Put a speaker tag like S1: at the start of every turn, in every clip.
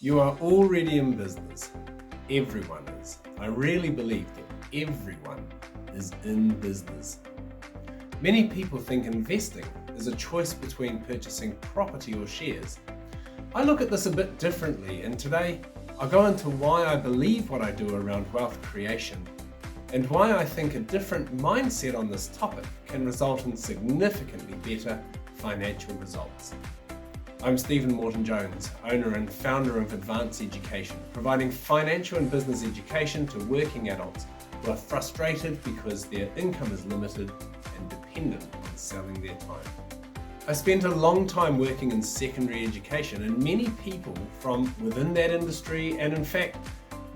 S1: You are already in business. Everyone is. I really believe that everyone is in business. Many people think investing is a choice between purchasing property or shares. I look at this a bit differently, and today I'll go into why I believe what I do around wealth creation and why I think a different mindset on this topic can result in significantly better financial results. I'm Morton-Jones, owner and founder of Advanced Education, providing financial and business education to working adults who are frustrated because their income is limited and dependent on selling their time. I spent a long time working in secondary education, and many people from within that industry, and in fact,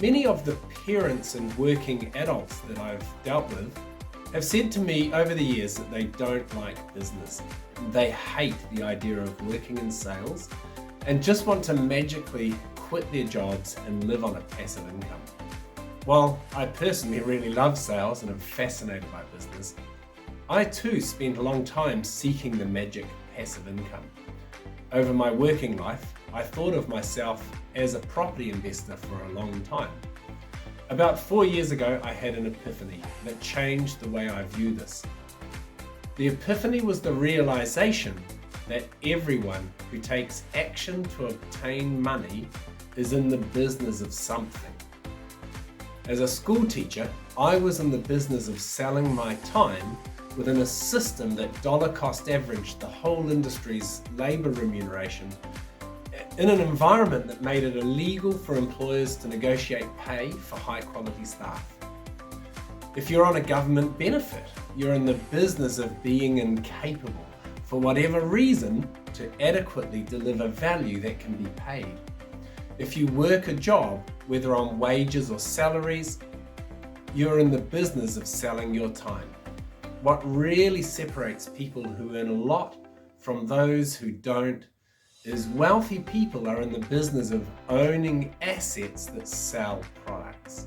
S1: many of the parents and working adults that I've dealt with have said to me over the years that they don't like business. They hate the idea of working in sales and just want to magically quit their jobs and live on a passive income. While I personally really love sales and am fascinated by business, I too spent a long time seeking the magic passive income. Over my working life, I thought of myself as a property investor for a long time. About 4 years ago, I had an epiphany that changed the way I view this. The epiphany was the realization that everyone who takes action to obtain money is in the business of something. As a school teacher, I was in the business of selling my time within a system that dollar cost averaged the whole industry's labor remuneration in an environment that made it illegal for employers to negotiate pay for high quality staff. If you're on a government benefit, you're in the business of being incapable, for whatever reason, to adequately deliver value that can be paid. If you work a job, whether on wages or salaries, you're in the business of selling your time. What really separates people who earn a lot from those who don't is wealthy people are in the business of owning assets that sell products.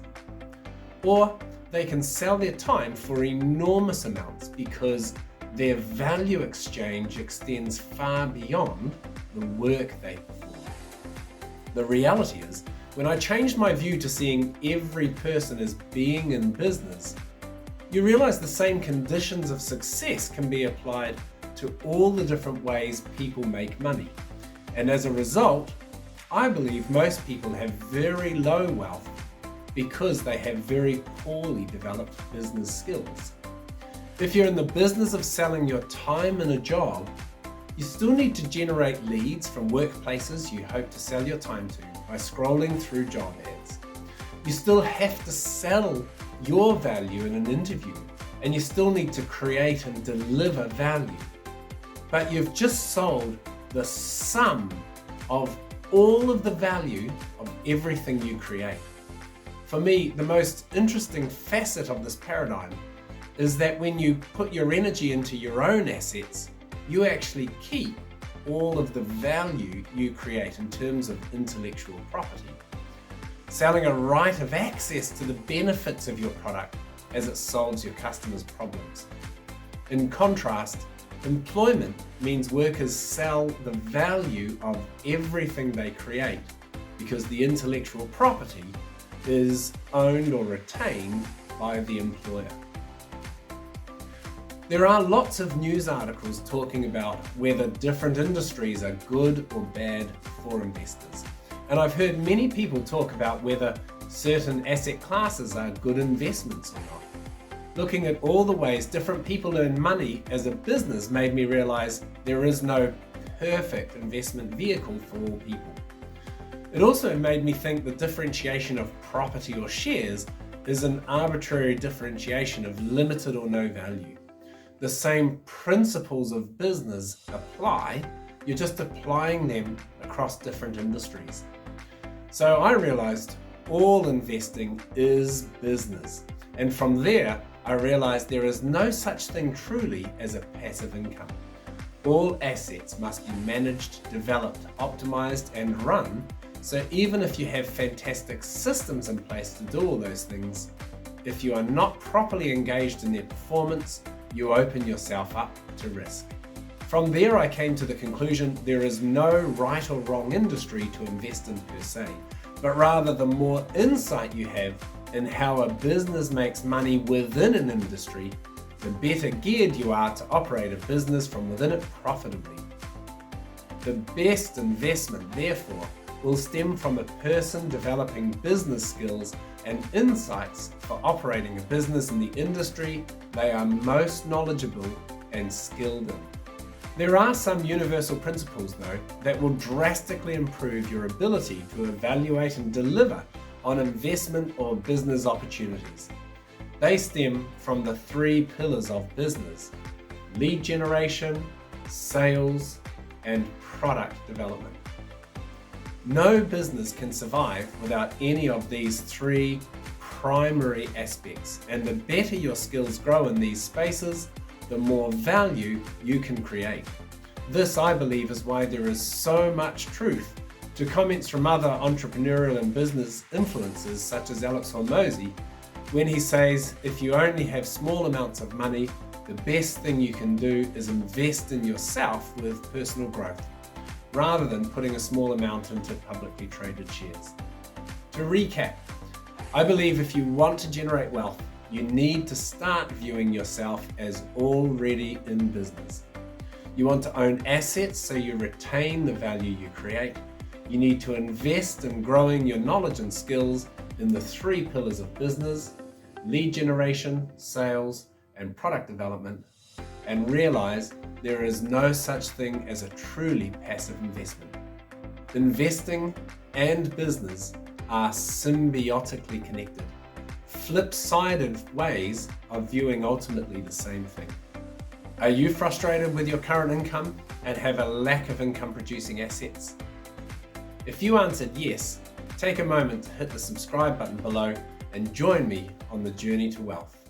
S1: Or they can sell their time for enormous amounts because their value exchange extends far beyond the work they perform. The reality is, when I changed my view to seeing every person as being in business, you realize the same conditions of success can be applied to all the different ways people make money. And as a result, I believe most people have very low wealth because they have very poorly developed business skills. If you're in the business of selling your time in a job, you still need to generate leads from workplaces you hope to sell your time to by scrolling through job ads. You still have to sell your value in an interview, and you still need to create and deliver value. But you've just sold the sum of all of the value of everything you create. For me, the most interesting facet of this paradigm is that when you put your energy into your own assets, you actually keep all of the value you create in terms of intellectual property, selling a right of access to the benefits of your product as it solves your customers' problems. In contrast, employment means workers sell the value of everything they create because the intellectual property is owned or retained by the employer. There are lots of news articles talking about whether different industries are good or bad for investors. And I've heard many people talk about whether certain asset classes are good investments or not. Looking at all the ways different people earn money as a business made me realize there is no perfect investment vehicle for all people. It also made me think the differentiation of property or shares is an arbitrary differentiation of limited or no value. The same principles of business apply, you're just applying them across different industries. So I realized all investing is business. And from there, I realized there is no such thing truly as a passive income. All assets must be managed, developed, optimized, and run. So even if you have fantastic systems in place to do all those things, if you are not properly engaged in their performance, you open yourself up to risk. From there, I came to the conclusion there is no right or wrong industry to invest in per se, but rather the more insight you have in how a business makes money within an industry, the better geared you are to operate a business from within it profitably. The best investment, therefore, will stem from a person developing business skills and insights for operating a business in the industry they are most knowledgeable and skilled in. There are some universal principles, though, that will drastically improve your ability to evaluate and deliver on investment or business opportunities. They stem from the 3 pillars of business: lead generation, sales, and product development. No business can survive without any of these 3 primary aspects, and the better your skills grow in these spaces, the more value you can create. This, I believe, is why there is so much truth to comments from other entrepreneurial and business influencers such as Alex Hormozy when he says, if you only have small amounts of money, the best thing you can do is invest in yourself with personal growth, rather than putting a small amount into publicly traded shares. To recap, I believe if you want to generate wealth, you need to start viewing yourself as already in business. You want to own assets so you retain the value you create. You need to invest in growing your knowledge and skills in the 3 pillars of business: lead generation, sales, and product development, and realize there is no such thing as a truly passive investment. Investing and business are symbiotically connected, flip-sided ways of viewing ultimately the same thing. Are you frustrated with your current income and have a lack of income-producing assets? If you answered yes, take a moment to hit the subscribe button below and join me on the journey to wealth.